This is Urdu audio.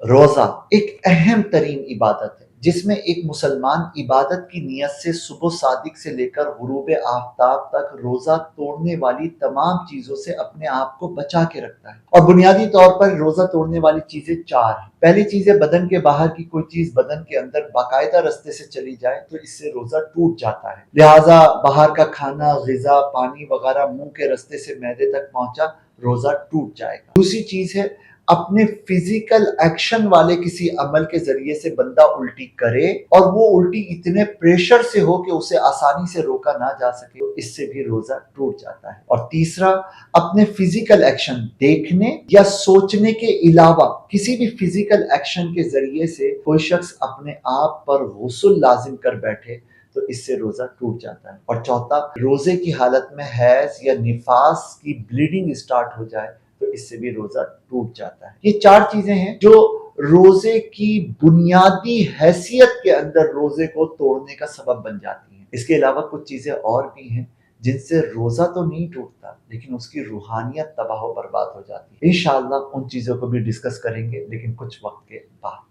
روزہ ایک اہم ترین عبادت ہے جس میں ایک مسلمان عبادت کی نیت سے صبح صادق سے لے کر غروب آفتاب تک روزہ توڑنے والی تمام چیزوں سے اپنے آپ کو بچا کے رکھتا ہے۔ اور بنیادی طور پر روزہ توڑنے والی چیزیں چار ہیں۔ پہلی چیز ہے بدن کے باہر کی کوئی چیز بدن کے اندر باقاعدہ رستے سے چلی جائے تو اس سے روزہ ٹوٹ جاتا ہے، لہٰذا باہر کا کھانا، غذا، پانی وغیرہ منہ کے رستے سے معدے تک پہنچا، روزہ ٹوٹ جائے گا۔ دوسری چیز ہے اپنے فزیکل ایکشن والے کسی عمل کے ذریعے سے بندہ الٹی کرے اور وہ الٹی اتنے پریشر سے ہو کہ اسے آسانی سے روکا نہ جا سکے، اس سے بھی روزہ ٹوٹ جاتا ہے۔ اور تیسرا، اپنے فزیکل ایکشن دیکھنے یا سوچنے کے علاوہ کسی بھی فزیکل ایکشن کے ذریعے سے کوئی شخص اپنے آپ پر غسل لازم کر بیٹھے تو اس سے روزہ ٹوٹ جاتا ہے۔ اور چوتھا، روزے کی حالت میں حیض یا نفاس کی بلیڈنگ سٹارٹ ہو جائے تو اس سے بھی روزہ ٹوٹ جاتا ہے۔ یہ چار چیزیں ہیں جو روزے کی بنیادی حیثیت کے اندر روزے کو توڑنے کا سبب بن جاتی ہیں۔ اس کے علاوہ کچھ چیزیں اور بھی ہیں جن سے روزہ تو نہیں ٹوٹتا لیکن اس کی روحانیت تباہ و برباد ہو جاتی ہے۔ انشاءاللہ ان چیزوں کو بھی ڈسکس کریں گے لیکن کچھ وقت کے بعد۔